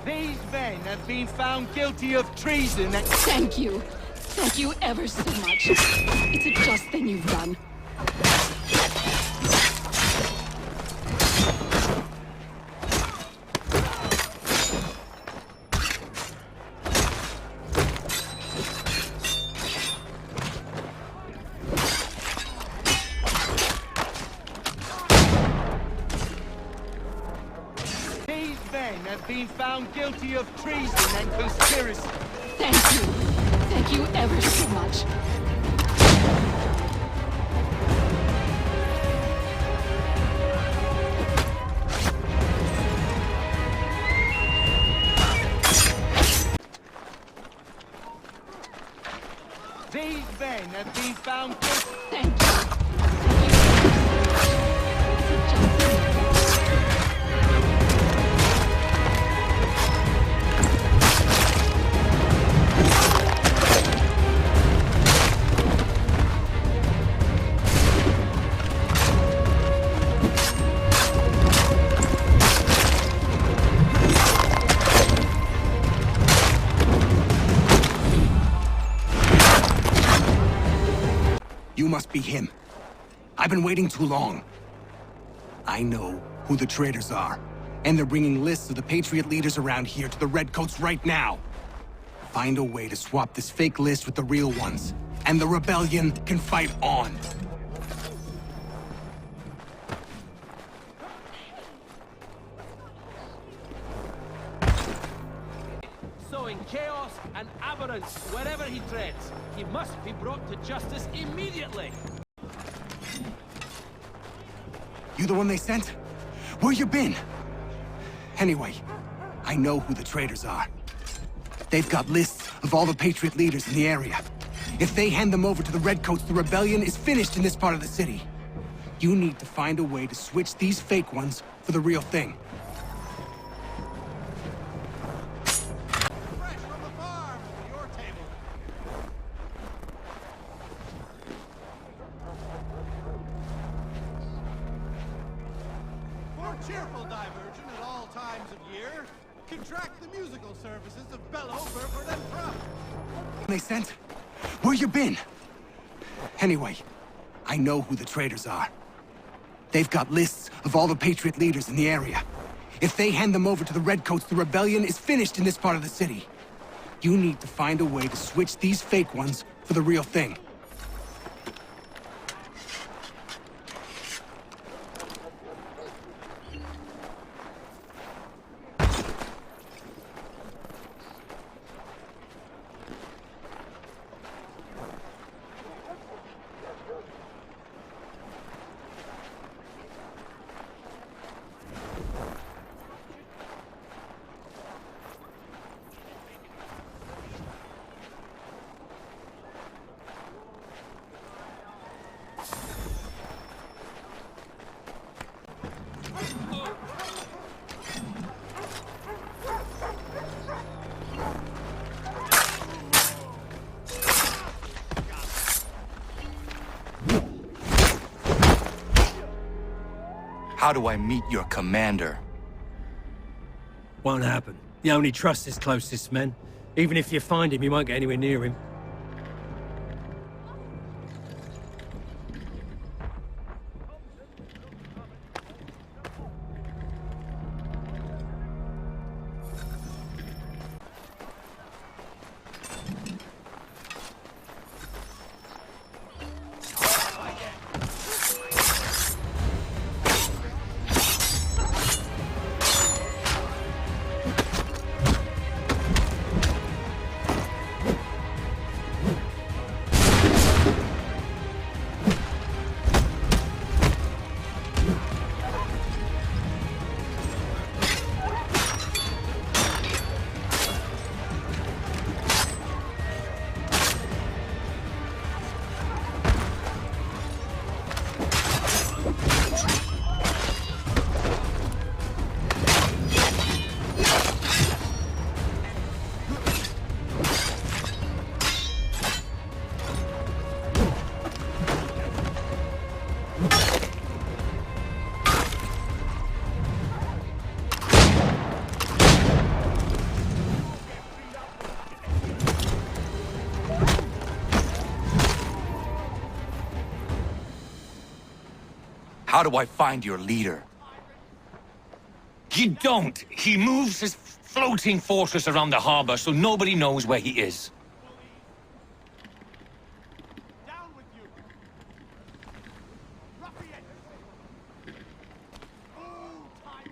These men have been found guilty of treason and... Thank you. Thank you ever so much. It's a just thing you've done. These men have been found guilty of treason and conspiracy. Thank you. Thank you ever so much. These men have been found guilty. Thank you. Thank you ever so much. It's a just thing. You must be him. I've been waiting too long. I know who the traitors are, and they're bringing lists of the Patriot leaders around here to the Redcoats right now. Find a way to swap this fake list with the real ones, and the rebellion can fight on. Sowing chaos and aberrance wherever he treads. He must be brought to justice immediately. You the one they sent? Where you been? Anyway, I know who the traitors are. They've got lists of all the Patriot leaders in the area. If they hand them over to the Redcoats, the rebellion is finished in this part of the city. You need to find a way to switch these fake ones for the real thing. Fresh from the farm to your table. For cheerful diversion at all times of year, contract the musical services of Bellow, Burford, and Crump. They sent? Where you been? Anyway, I know who the traitors are. They've got lists of all the Patriot leaders in the area. If they hand them over to the Redcoats, the rebellion is finished in this part of the city. You need to find a way to switch these fake ones for the real thing. How do I meet your commander? Won't happen. You only trust his closest men. Even if you find him, you won't get anywhere near him. How do I find your leader? You don't. He moves his floating fortress around the harbor so nobody knows where he is. Down with you! Ruffian! Oh, time!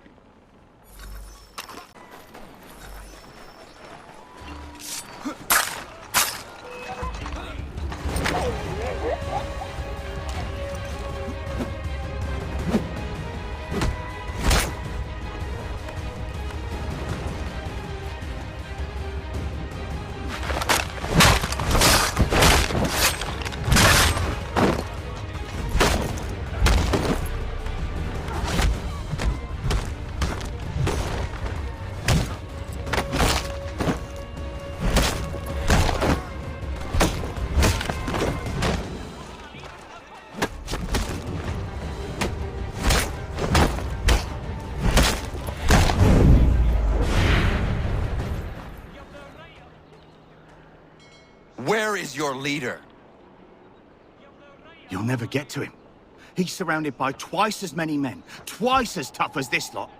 Where is your leader? You'll never get to him. He's surrounded by twice as many men, twice as tough as this lot.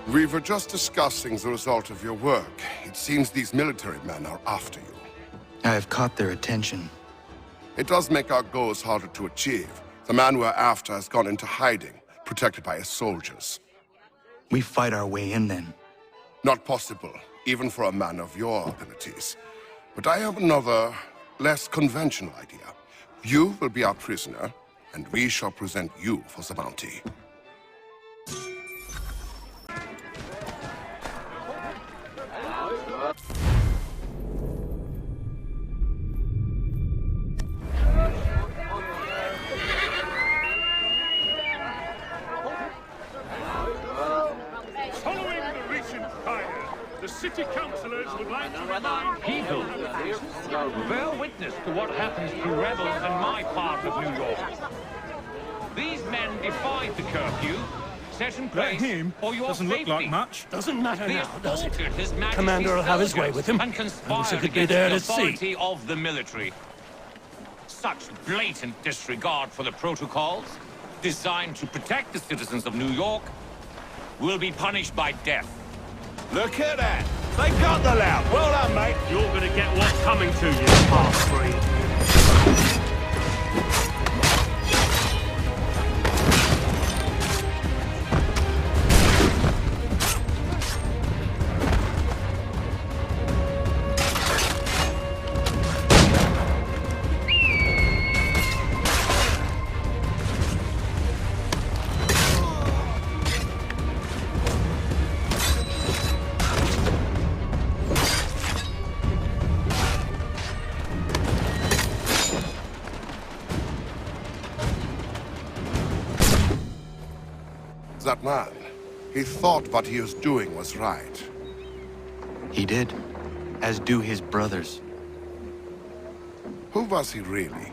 We were just discussing the result of your work. It seems these military men are after you. I have caught their attention. It does make our goals harder to achieve. The man we're after has gone into hiding, protected by his soldiers. We fight our way in then. Not possible, even for a man of your abilities. But I have another, less conventional idea. You will be our prisoner, and we shall present you for the bounty. Following the recent fire, the city councillors would like to remind People, bear witness to what happens to rebels in my part of New York. These men defied the curfew, set in place for your doesn't safety. look like much. Doesn't matter They now, does it? assaulted His Majesty's Commander will have his way soldiers with him. and I wish conspired I could be against there the to see. authority of the military. Such blatant disregard for the protocols, designed to protect the citizens of New York, will be punished by death. Look at that! They got the lout! Well done, mate! You're gonna get what's coming to you, half-breed. That man, he thought what he was doing was right. He did, as do his brothers. Who was he really?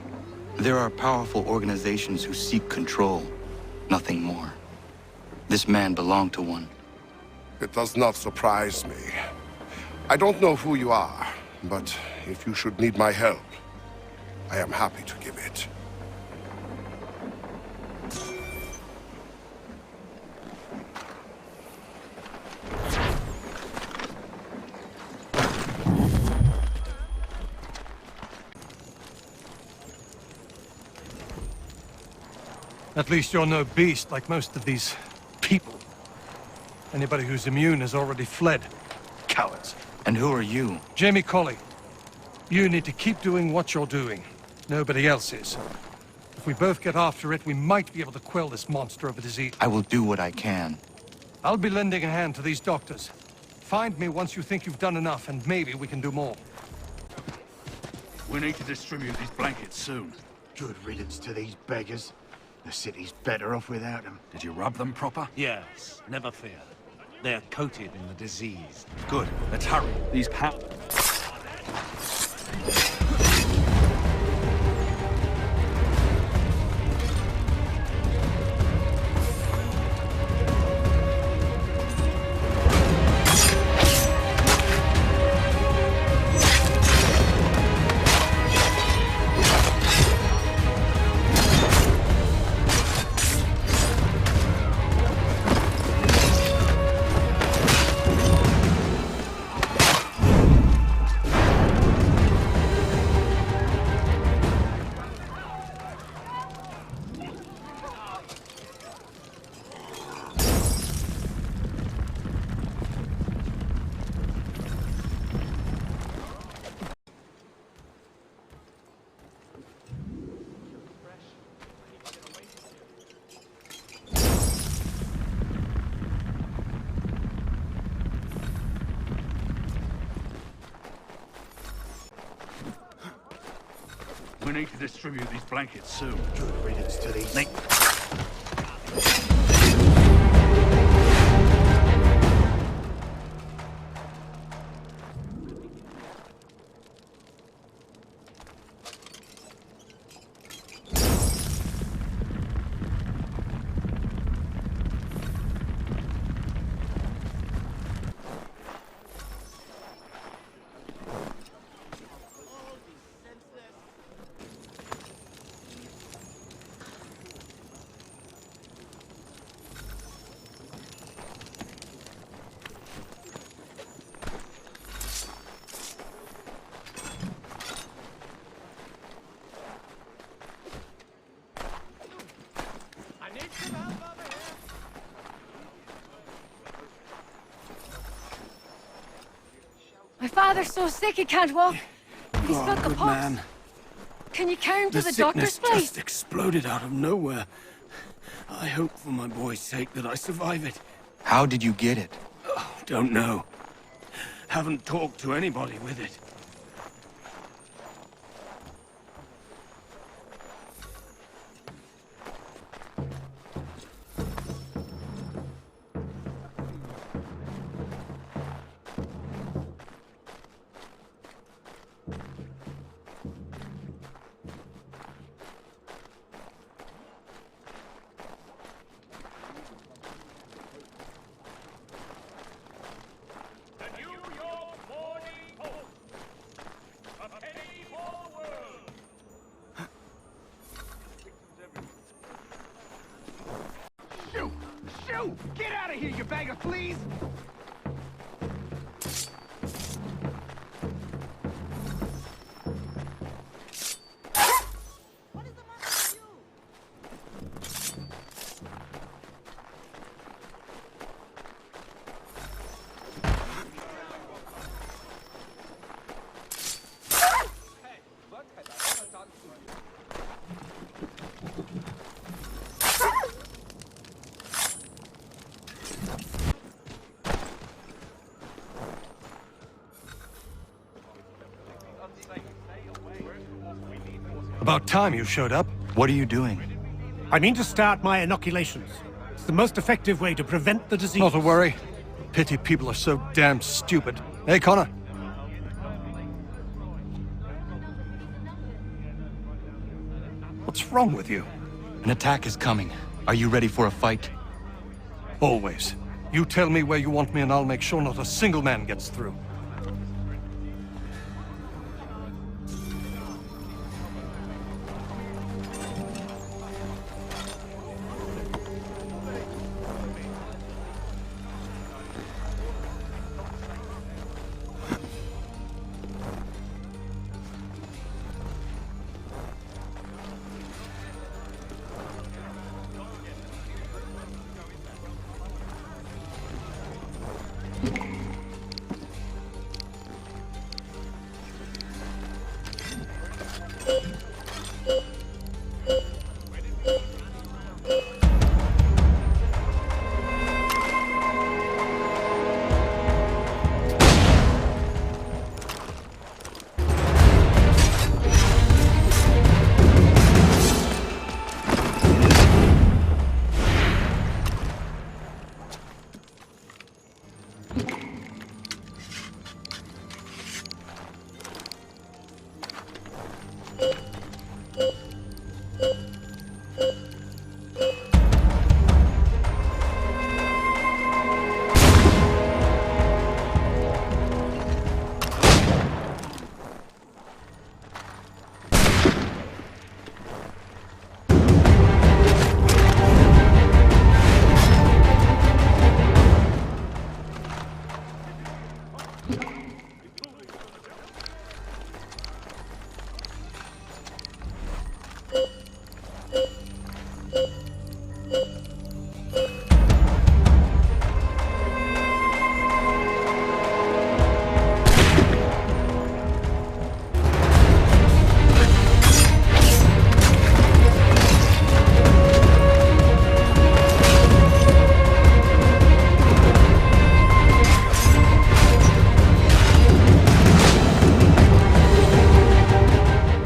There are powerful organizations who seek control, nothing more. This man belonged to one. It does not surprise me. I don't know who you are, but if you should need my help, I am happy to give it. At least you're no beast like most of these people. Anybody who's immune has already fled. Cowards. And who are you? Jamie Colley, you need to keep doing what you're doing. Nobody else is. If we both get after it, we might be able to quell this monster over this evening. I will do what I can. I'll be lending a hand to these doctors. Find me once you think you've done enough, and maybe we can do more. We need to distribute these blankets soon. Good riddance to these beggars. The city's better off without them. Did you rub them proper? Yes, never fear. They're coated in the disease. Good. Let's hurry. These We need to distribute these blankets soon. Good riddance to these. My father's so sick he can't walk. He's got the good pox. man. Can you carry him to the sickness doctor's place? just exploded out of nowhere. I hope for my boy's sake that I survive it. How did you get it? Oh, don't know. Haven't talked to anybody with it. Get out of here, you bag of fleas! About time you showed up. What are you doing? I mean to start my inoculations. It's the most effective way to prevent the disease. Not to worry. Pity people are so damn stupid. Hey, Connor. What's wrong with you? An attack is coming. Are you ready for a fight? Always. You tell me where you want me and I'll make sure not a single man gets through.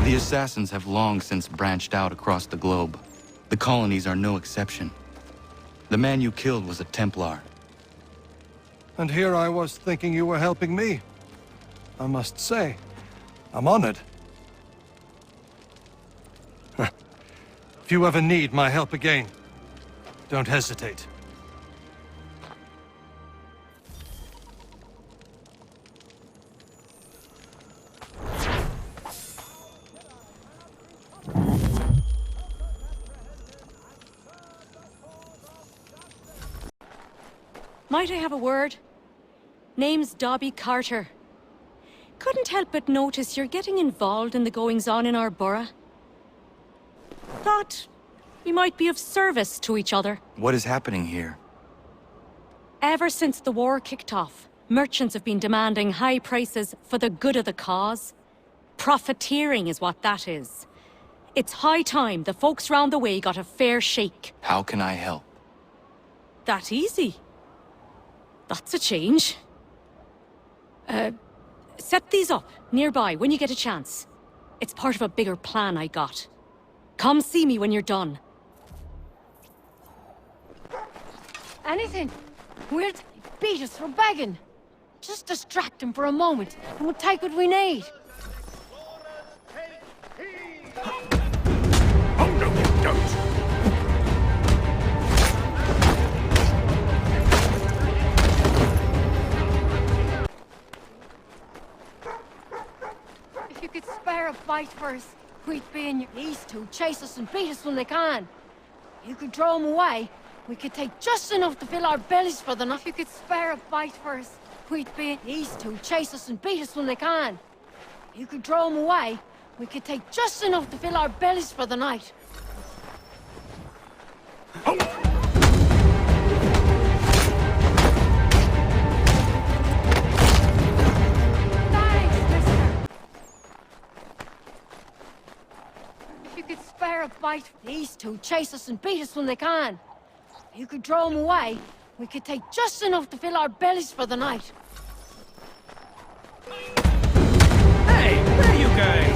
The assassins have long since branched out across the globe. The colonies are no exception. The man you killed was a Templar. And here I was thinking you were helping me. I must say, I'm honored. If you ever need my help again, don't hesitate. Might I have a word? Name's Dobby Carter. Couldn't help but notice you're getting involved in the goings-on in our borough. Thought we might be of service to each other. What is happening here? Ever since the war kicked off, merchants have been demanding high prices for the good of the cause. Profiteering is what that is. It's high time the folks round the way got a fair shake. How can I help? That easy. That's a change. Set these up nearby when you get a chance. It's part of a bigger plan I got. Come see me when you're done. Anything? We'll beat us for begging. Just distract him for a moment, and we'll take what we need. Oh, no, you don't! If you could spare a bite for us, we'd be in your... These two chase us and beat us when they can. You could draw them away. We could take just enough to fill our bellies for the night. If you could spare a bite for us, we'd be... These two chase us and beat us when they can. You could draw them away. We could take just enough to fill our bellies for the night. Thanks, mister. If you could spare a bite... These two chase us and beat us when they can. You could draw them away. We could take just enough to fill our bellies for the night. Hey, where are you going?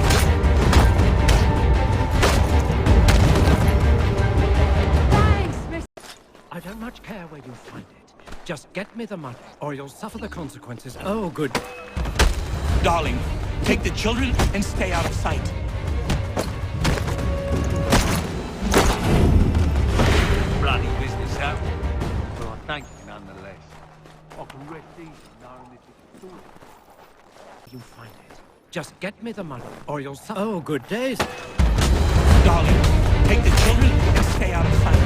Thanks, mister. I don't much care where you find it. Just get me the money, or you'll suffer the consequences. Oh, good. Darling, take the children and stay out of sight. Bloody business, that one. But I thank you nonetheless. I can rest easy knowing this is true. You find it. Just get me the money, or you'll suffer. Oh, good days. Darling, take the children and stay out of sight.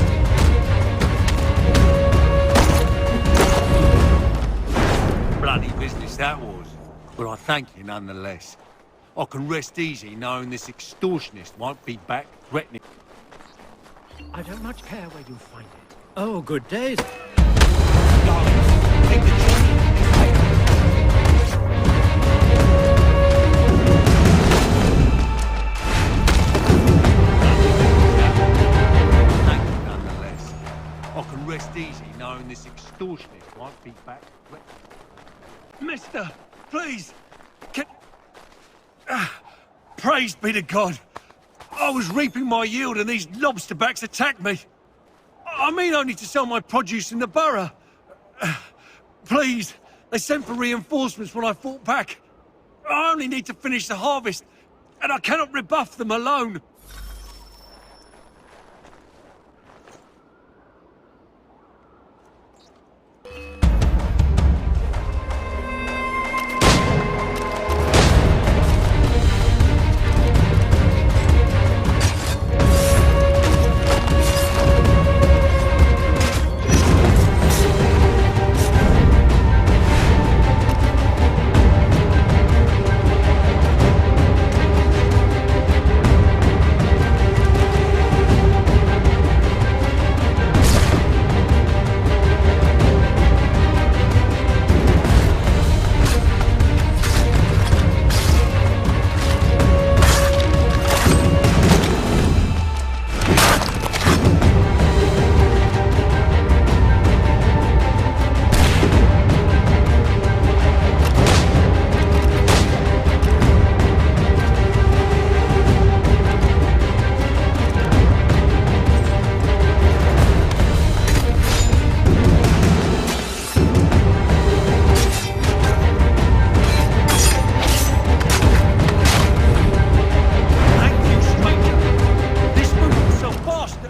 Bloody business that was. But I thank you nonetheless. I can rest easy knowing this extortionist won't be back threatening. I don't much care where you find it. Oh, good days. Darling, take the children and stay out of sight. Thank you nonetheless. I can rest easy knowing this extortionist won't be back threatening. Mister, please, can... praise be to God. I was reaping my yield and these lobsterbacks attacked me. I mean only to sell my produce in the borough. Please, they sent for reinforcements when I fought back. I only need to finish the harvest, and I cannot rebuff them alone.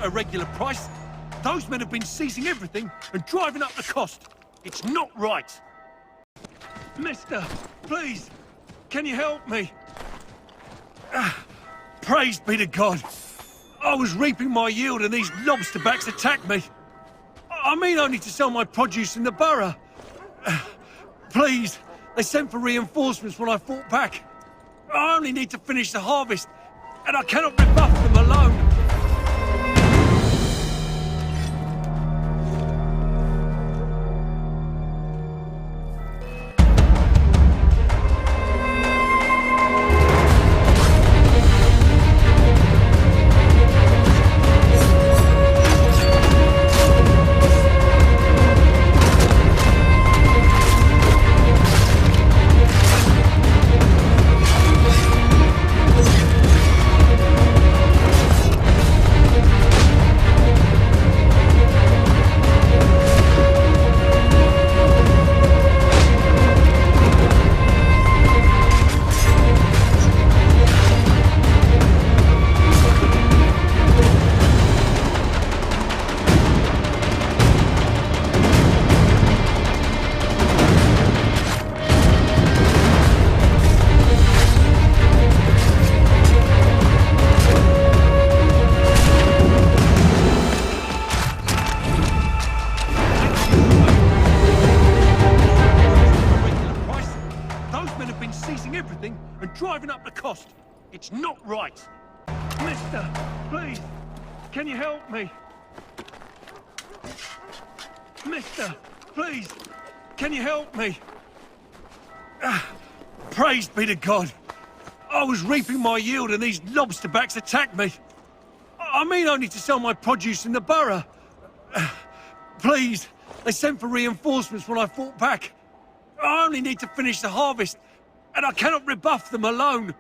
at a regular price. Those men have been seizing everything and driving up the cost. It's not right. Mister, please, can you help me? Praise be to God. I was reaping my yield and these lobsterbacks attacked me. I mean only to sell my produce in the borough. Please, they sent for reinforcements when I fought back. I only need to finish the harvest, and I cannot rebuff them alone. Driving up the cost. It's not right. Mister, please, can you help me? Mister, please, can you help me? Praise be to God. I was reaping my yield and these lobsterbacks attacked me. I mean only to sell my produce in the borough. Please, they sent for reinforcements when I fought back. I only need to finish the harvest, and I cannot rebuff them alone.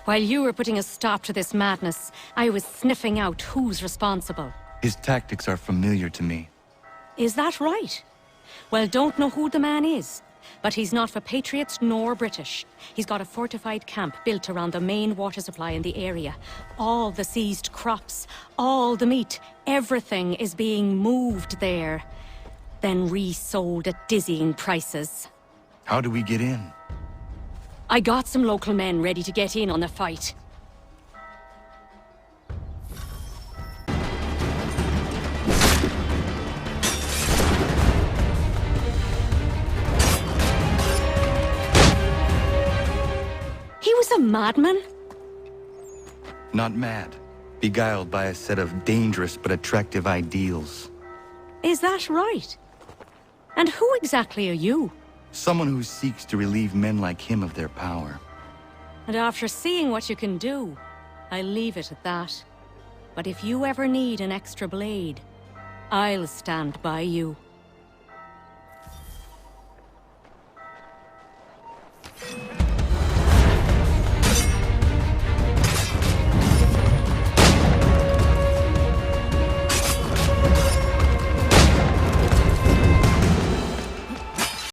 While you were putting a stop to this madness, I was sniffing out who's responsible. His tactics are familiar to me. Is that right? Well, don't know who the man is, but he's not for Patriots nor British. He's got a fortified camp built around the main water supply in the area. All the seized crops, all the meat, everything is being moved there, then resold at dizzying prices. How do we get in? I got some local men ready to get in on the fight. He was a madman? Not mad. Beguiled by a set of dangerous but attractive ideals. Is that right? And who exactly are you? Someone who seeks to relieve men like him of their power. And after seeing what you can do, I'll leave it at that. But if you ever need an extra blade, I'll stand by you.